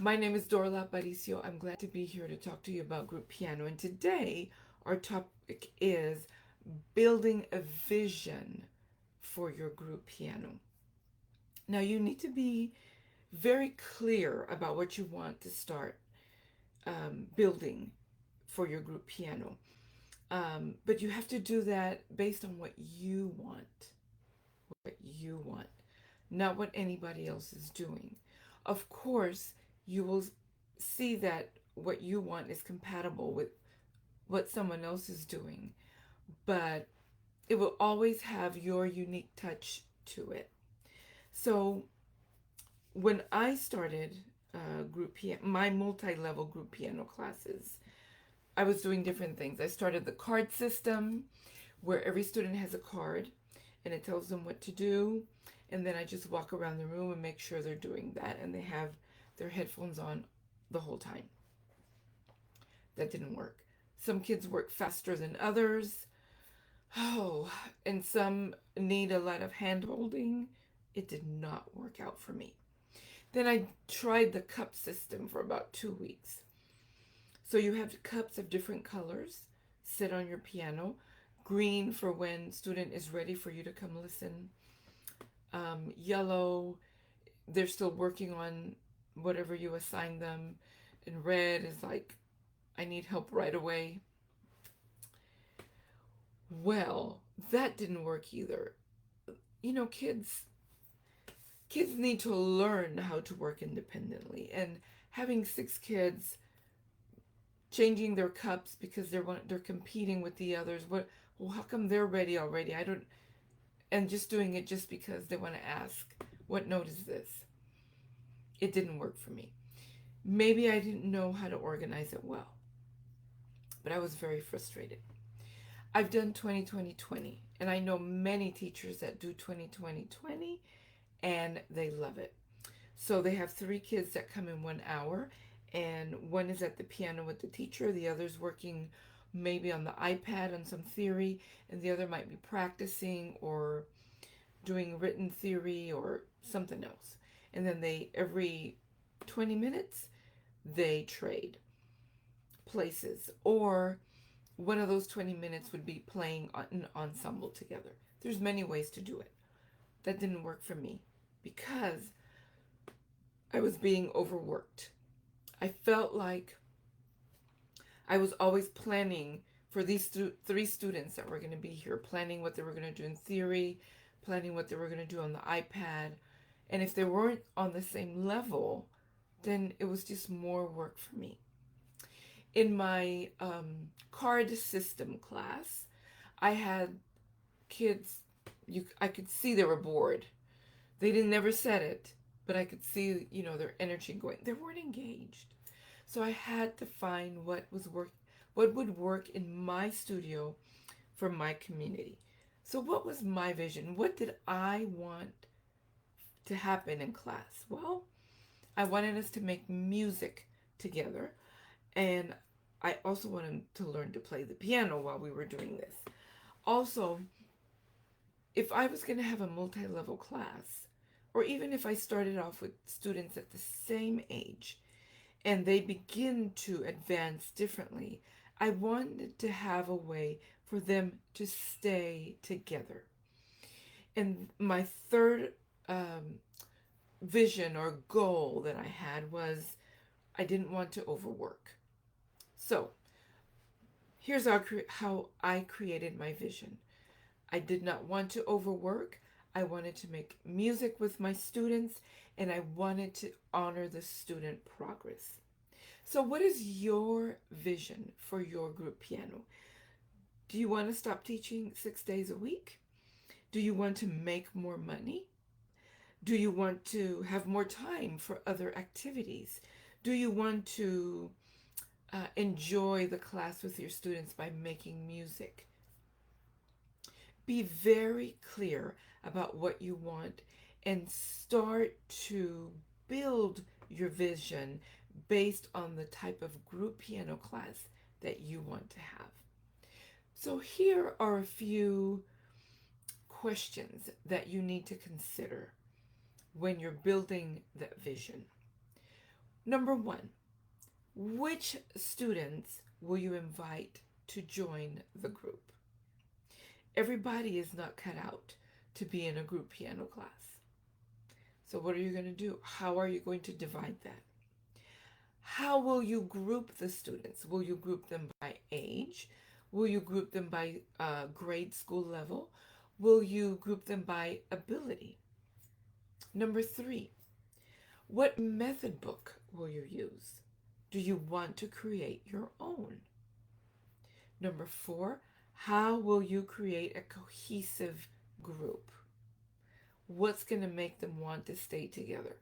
My name is Dorla Paricio. I'm glad to be here to talk to you about group piano. And today, our topic is building a vision for your group piano. Now, you need to be very clear about what you want to start building for your group piano. But you have to do that based on what you want, not what anybody else is doing. Of course, you will see that what you want is compatible with what someone else is doing, but it will always have your unique touch to it. So when I started group piano, my multi-level group piano classes, I was doing different things. I started the card system where every student has a card and it tells them what to do. And then I just walk around the room and make sure they're doing that and they have their headphones on the whole time. That didn't work. Some kids work faster than others. Oh, and some need a lot of hand holding. It did not work out for me. Then I tried the cup system for about 2 weeks. So you have cups of different colors sit on your piano. Green for when student is ready for you to come listen. Yellow, they're still working on whatever you assign them. And red is like, I need help right away. Well, that didn't work either. You know, kids need to learn how to work independently. And having 6 kids changing their cups because they're competing with the others. Well, how come they're ready already? I don't and just doing it just because they want to ask, what note is this? It didn't work for me. Maybe I didn't know how to organize it well, but I was very frustrated. I've done 20-20-20, and I know many teachers that do 20-20-20, and they love it. So they have 3 kids that come in 1 hour, and one is at the piano with the teacher, the other's working maybe on the iPad on some theory, and the other might be practicing or doing written theory or something else. And then every 20 minutes, they trade places, or one of those 20 minutes would be playing an ensemble together. There's many ways to do it. That didn't work for me because I was being overworked. I felt like I was always planning for these 3 students that were going to be here, planning what they were going to do in theory, planning what they were going to do on the iPad. And if they weren't on the same level, then it was just more work for me. In my card system class, I had kids, I could see they were bored. They didn't never said it, but I could see, their energy going. They weren't engaged. So I had to find what would work in my studio for my community. So what was my vision? What did I want to happen in class? Well, I wanted us to make music together, and I also wanted to learn to play the piano while we were doing this. Also, if I was going to have a multi-level class, or even if I started off with students at the same age, and they begin to advance differently, I wanted to have a way for them to stay together. And my third vision or goal that I had was I didn't want to overwork. So here's how I created my vision. I did not want to overwork. I wanted to make music with my students, and I wanted to honor the student progress. So what is your vision for your group piano? Do you want to stop teaching 6 days a week? Do you want to make more money? Do you want to have more time for other activities? Do you want to enjoy the class with your students by making music? Be very clear about what you want and start to build your vision based on the type of group piano class that you want to have. So here are a few questions that you need to consider when you're building that vision. Number one, which students will you invite to join the group? Everybody is not cut out to be in a group piano class. So what are you going to do? How are you going to divide that? How will you group the students? Will you group them by age? Will you group them by grade school level? Will you group them by ability? Number three, what method book will you use? Do you want to create your own? Number four, how will you create a cohesive group? What's going to make them want to stay together?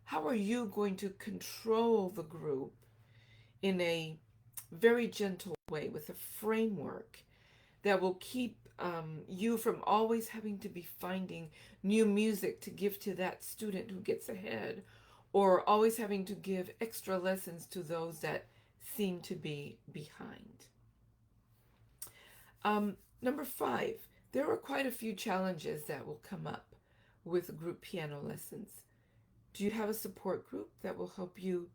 How are you going to control the group in a very gentle way with a framework that will keep you from always having to be finding new music to give to that student who gets ahead, or always having to give extra lessons to those that seem to be behind? Number five, there are quite a few challenges that will come up with group piano lessons. Do you have a support group that will help you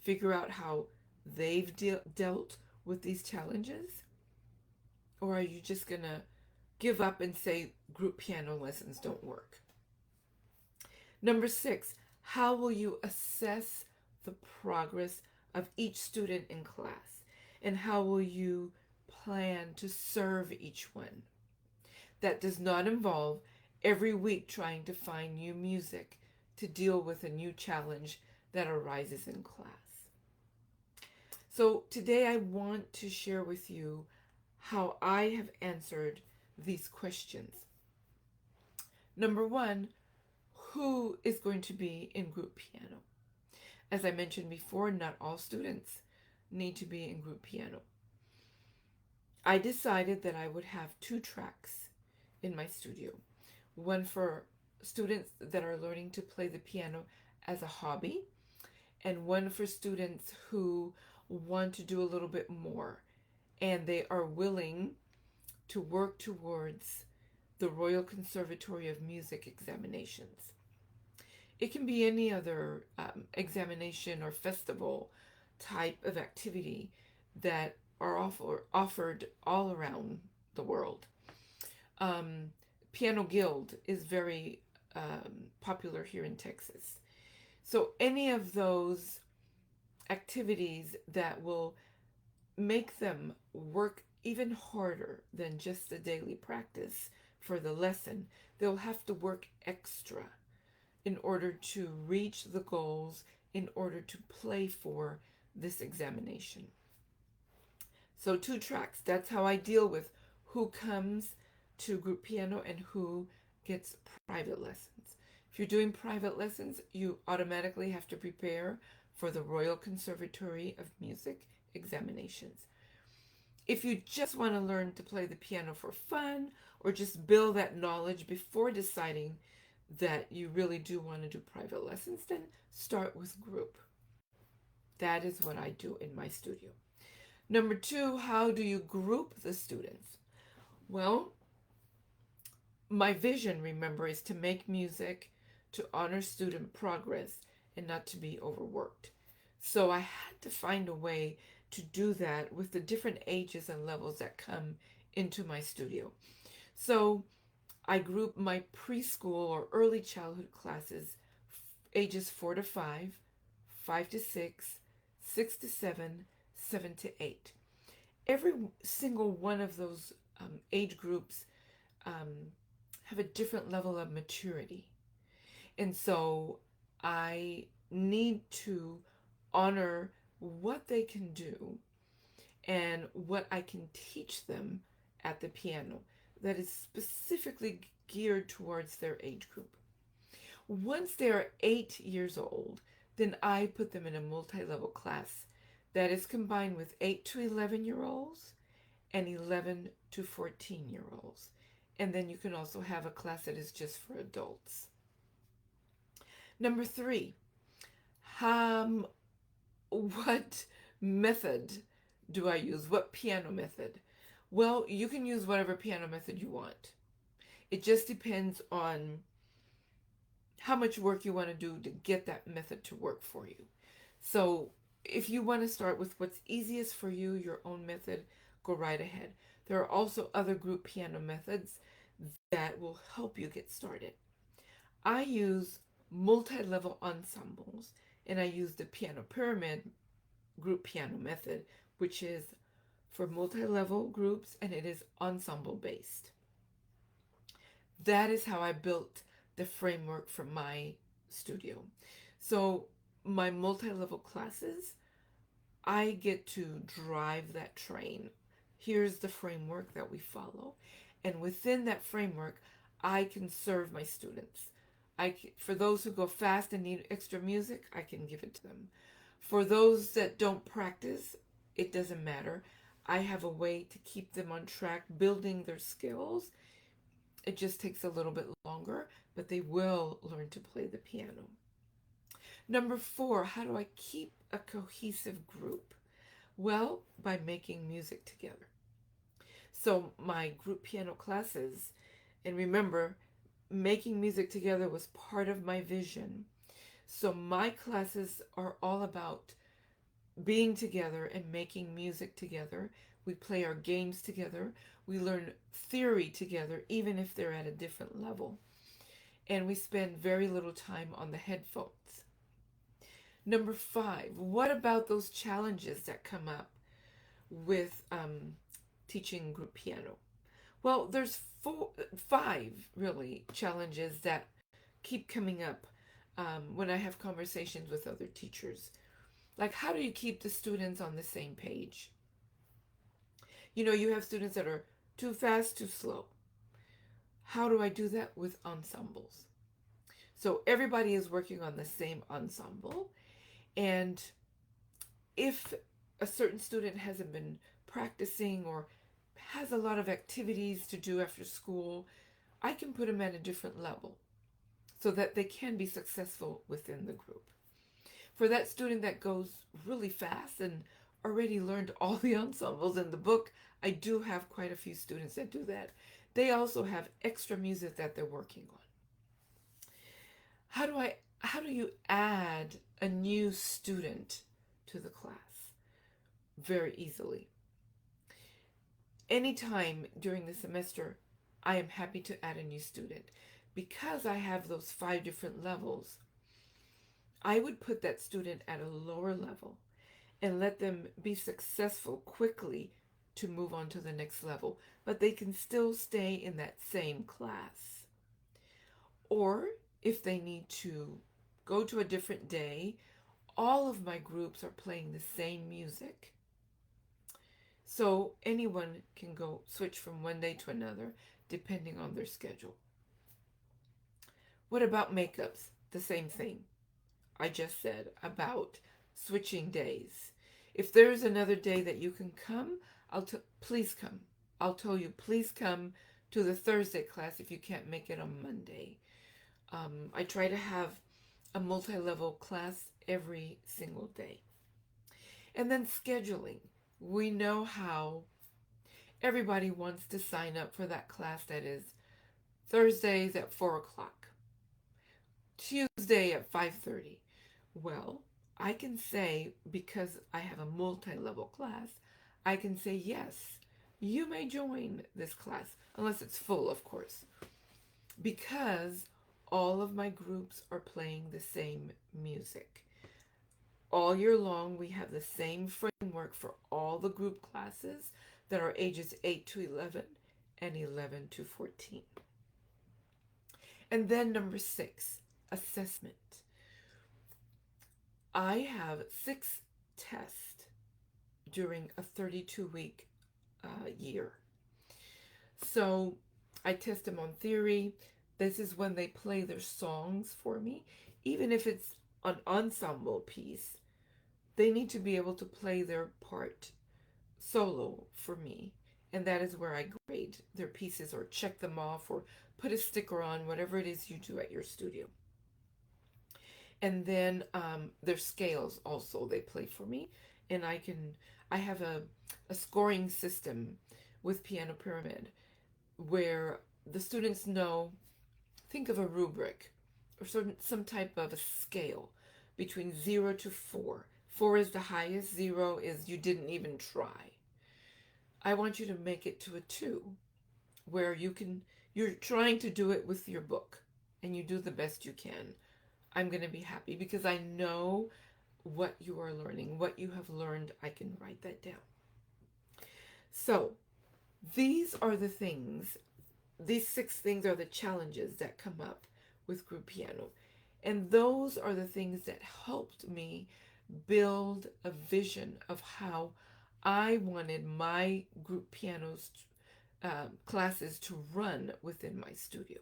figure out how they've dealt with these challenges? Or are you just going to give up and say group piano lessons don't work? Number six, how will you assess the progress of each student in class? And how will you plan to serve each one? That does not involve every week trying to find new music to deal with a new challenge that arises in class. So today I want to share with you how I have answered these questions. Number one, who is going to be in group piano? As I mentioned before, not all students need to be in group piano. I decided that I would have 2 tracks in my studio. One for students that are learning to play the piano as a hobby, and one for students who want to do a little bit more and they are willing to work towards the Royal Conservatory of Music examinations. It can be any other examination or festival type of activity that are offered all around the world. Piano Guild is very popular here in Texas. So any of those activities that will make them work even harder than just the daily practice for the lesson, they'll have to work extra in order to reach the goals, in order to play for this examination. So 2 tracks, that's how I deal with who comes to group piano and who gets private lessons. If you're doing private lessons, you automatically have to prepare for the Royal Conservatory of Music examinations. If you just want to learn to play the piano for fun or just build that knowledge before deciding that you really do want to do private lessons, then start with group. That is what I do in my studio. Number 2, how do you group the students? Well, my vision, remember, is to make music to honor student progress and not to be overworked. So I had to find a way to do that with the different ages and levels that come into my studio. So I group my preschool or early childhood classes ages 4 to 5, 5 to 6, 6 to 7, 7 to 8. Every single one of those age groups have a different level of maturity. And so I need to honor what they can do and what I can teach them at the piano that is specifically geared towards their age group. Once they are 8 years old, then I put them in a multi-level class that is combined with 8 to 11-year-olds and 11 to 14-year-olds. And then you can also have a class that is just for adults. Number 3, what method do I use? What piano method? Well, you can use whatever piano method you want. It just depends on how much work you want to do to get that method to work for you. So if you want to start with what's easiest for you, your own method, go right ahead. There are also other group piano methods that will help you get started. I use multi-level ensembles, and I use the piano pyramid group piano method, which is for multi-level groups, and it is ensemble based. That is how I built the framework for my studio. So my multi-level classes, I get to drive that train. Here's the framework that we follow. And within that framework, I can serve my students. For those who go fast and need extra music, I can give it to them. For those that don't practice, it doesn't matter. I have a way to keep them on track, building their skills. It just takes a little bit longer, but they will learn to play the piano. Number four, how do I keep a cohesive group? Well, by making music together. So my group piano classes, and remember, making music together was part of my vision. So my classes are all about being together and making music together. We play our games together. We learn theory together, even if they're at a different level. And we spend very little time on the headphones. Number five, what about those challenges that come up with teaching group piano? Well, there's five really challenges that keep coming up when I have conversations with other teachers. Like, how do you keep the students on the same page? You know, you have students that are too fast, too slow. How do I do that with ensembles? So everybody is working on the same ensemble. And if a certain student hasn't been practicing or has a lot of activities to do after school, I can put them at a different level so that they can be successful within the group. For that student that goes really fast and already learned all the ensembles in the book, I do have quite a few students that do that. They also have extra music that they're working on. How do you add a new student to the class? Very easily. Anytime during the semester, I am happy to add a new student. Because I have those five different levels, I would put that student at a lower level and let them be successful quickly to move on to the next level, but they can still stay in that same class. Or if they need to go to a different day, all of my groups are playing the same music. So anyone can go switch from one day to another depending on their schedule. What about makeups? The same thing I just said about switching days. If there is another day that you can come, please come. I'll tell you, please come to the Thursday class if you can't make it on Monday. I try to have a multi-level class every single day. And then scheduling. We know how everybody wants to sign up for that class that is Thursdays at 4 o'clock, Tuesday at 5:30. Well, I can say, because I have a multi-level class, I can say, yes, you may join this class, unless it's full, of course, because all of my groups are playing the same music. All year long, we have the same framework for all the group classes that are ages 8 to 11 and 11 to 14. And then number six, assessment. I have 6 tests during a 32-week year. So I test them on theory. This is when they play their songs for me. Even if it's an ensemble piece, they need to be able to play their part solo for me. And that is where I grade their pieces or check them off or put a sticker on, whatever it is you do at your studio. And then their scales also, they play for me. And I have a scoring system with Piano Pyramid where the students know, think of a rubric or some type of a scale. between 0 to 4. 4 is the highest, 0 is you didn't even try. I want you to make it to a 2, where you're trying to do it with your book and you do the best you can. I'm going to be happy because I know what you are learning, what you have learned. I can write that down. So these are the things, these 6 things are the challenges that come up with group piano. And those are the things that helped me build a vision of how I wanted my group pianos classes to run within my studio.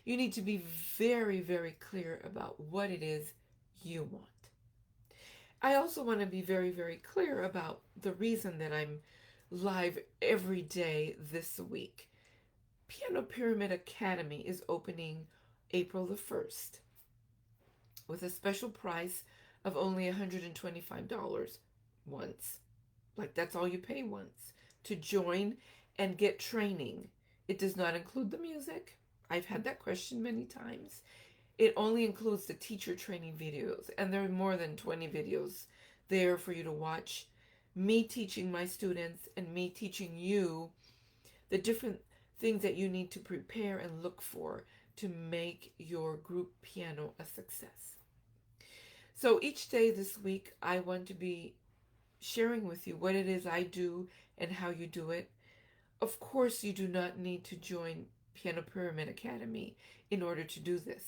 You need to be very, very clear about what it is you want. I also want to be very, very clear about the reason that I'm live every day this week. Piano Pyramid Academy is opening April the 1st with a special price of only $125 once. Like, that's all you pay once to join and get training. It does not include the music. I've had that question many times. It only includes the teacher training videos, and there are more than 20 videos there for you to watch. Me teaching my students and me teaching you the different things that you need to prepare and look for to make your group piano a success. So each day this week, I want to be sharing with you what it is I do and how you do it. Of course, you do not need to join Piano Pyramid Academy in order to do this.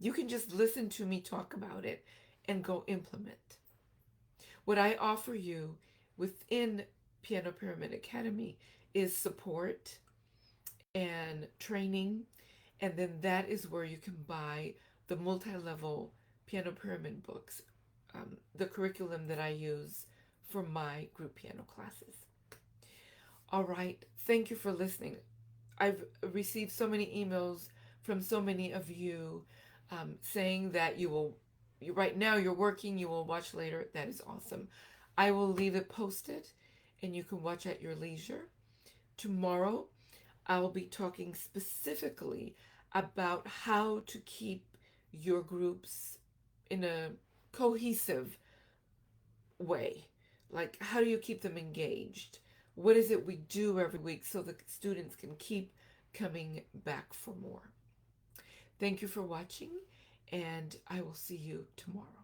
You can just listen to me talk about it and go implement. What I offer you within Piano Pyramid Academy is support and training, and then that is where you can buy the multi-level Piano Pyramid books, the curriculum that I use for my group piano classes. All right, thank you for listening. I've received so many emails from so many of you saying that right now you're working, you will watch later. That is awesome. I will leave it posted and you can watch at your leisure. Tomorrow, I will be talking specifically about how to keep your groups in a cohesive way. Like, how do you keep them engaged? What is it we do every week so the students can keep coming back for more? Thank you for watching, and I will see you tomorrow.